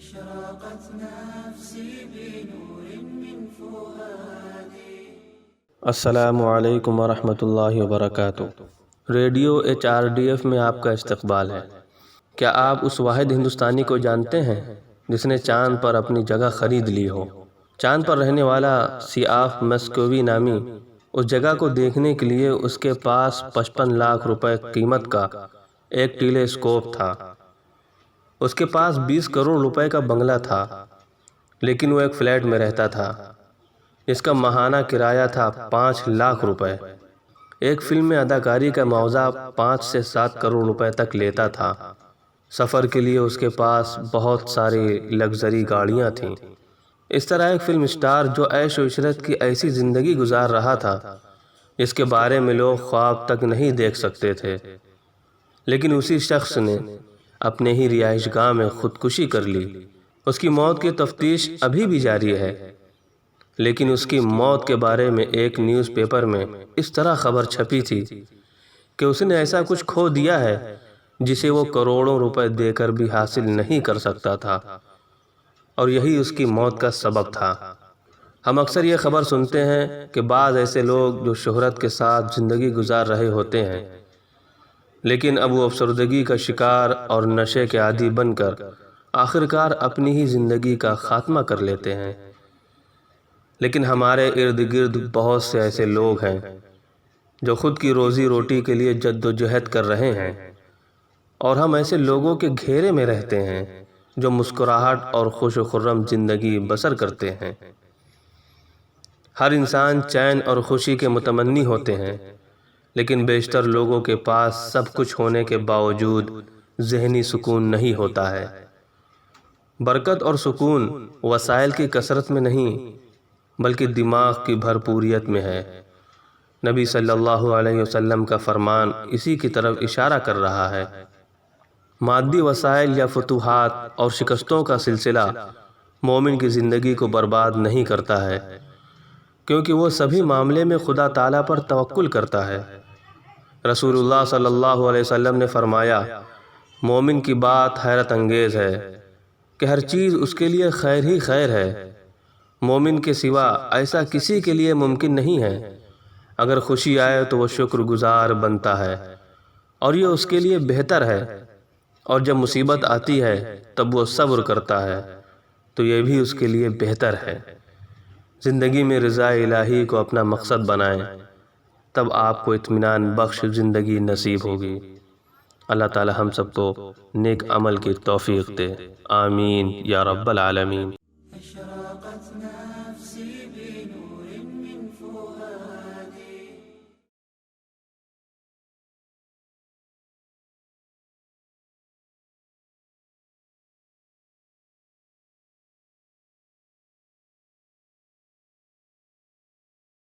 أشرقت نفسي بنور من فؤادي. السلام علیکم ورحمۃ اللہ وبرکاتہ۔ ریڈیو HRDF میں آپ کا استقبال ہے۔ کیا آپ اس واحد ہندوستانی کو جانتے ہیں جس نے چاند پر اپنی جگہ خرید لی ہو؟ چاند پر رہنے والا سیاف مسکوی نامی اس جگہ کو دیکھنے کے لیے اس کے پاس 55 لاکھ روپے قیمت کا ایک ٹیلی اسکوپ تھا۔ اس کے پاس 20 کروڑ روپے کا بنگلہ تھا، لیکن وہ ایک فلیٹ میں رہتا تھا جس کا ماہانہ کرایہ تھا 5 لاکھ روپے۔ ایک فلم میں اداکاری کا معاوضہ 5 سے 7 کروڑ روپے تک لیتا تھا۔ سفر کے لیے اس کے پاس بہت ساری لگژری گاڑیاں تھیں۔ اس طرح ایک فلم اسٹار جو عیش و عشرت کی ایسی زندگی گزار رہا تھا جس کے بارے میں لوگ خواب تک نہیں دیکھ سکتے تھے، لیکن اسی شخص نے اپنے ہی رہائش گاہ میں خودکشی کر لی۔ اس کی موت کی تفتیش ابھی بھی جاری ہے، لیکن اس کی موت کے بارے میں ایک نیوز پیپر میں اس طرح خبر چھپی تھی کہ اس نے ایسا کچھ کھو دیا ہے جسے وہ کروڑوں روپے دے کر بھی حاصل نہیں کر سکتا تھا، اور یہی اس کی موت کا سبب تھا۔ ہم اکثر یہ خبر سنتے ہیں کہ بعض ایسے لوگ جو شہرت کے ساتھ زندگی گزار رہے ہوتے ہیں، لیکن اب وہ افسردگی کا شکار اور نشے کے عادی بن کر آخرکار اپنی ہی زندگی کا خاتمہ کر لیتے ہیں۔ لیکن ہمارے ارد گرد بہت سے ایسے لوگ ہیں جو خود کی روزی روٹی کے لیے جد و جہد کر رہے ہیں، اور ہم ایسے لوگوں کے گھیرے میں رہتے ہیں جو مسکراہٹ اور خوش و خرم زندگی بسر کرتے ہیں۔ ہر انسان چین اور خوشی کے متمنی ہوتے ہیں، لیکن بیشتر لوگوں کے پاس سب کچھ ہونے کے باوجود ذہنی سکون نہیں ہوتا ہے۔ برکت اور سکون وسائل کی کثرت میں نہیں بلکہ دماغ کی بھرپوریت میں ہے۔ نبی صلی اللہ علیہ وسلم کا فرمان اسی کی طرف اشارہ کر رہا ہے۔ مادی وسائل یا فتوحات اور شکستوں کا سلسلہ مومن کی زندگی کو برباد نہیں کرتا ہے، کیونکہ وہ سبھی معاملے میں خدا تعالیٰ پر توکل کرتا ہے۔ رسول اللہ صلی اللہ علیہ وسلم نے فرمایا، مومن کی بات حیرت انگیز ہے کہ ہر چیز اس کے لیے خیر ہی خیر ہے۔ مومن کے سوا ایسا کسی کے لیے ممکن نہیں ہے۔ اگر خوشی آئے تو وہ شکر گزار بنتا ہے اور یہ اس کے لیے بہتر ہے، اور جب مصیبت آتی ہے تب وہ صبر کرتا ہے تو یہ بھی اس کے لیے بہتر ہے۔ زندگی میں رضا الہی کو اپنا مقصد بنائیں، تب آپ کو اطمینان بخش زندگی نصیب ہوگی۔ اللہ تعالی ہم سب کو نیک عمل کی توفیق دے، آمین یا رب العالمین۔ أشرقت نفسي بنور من فؤادي.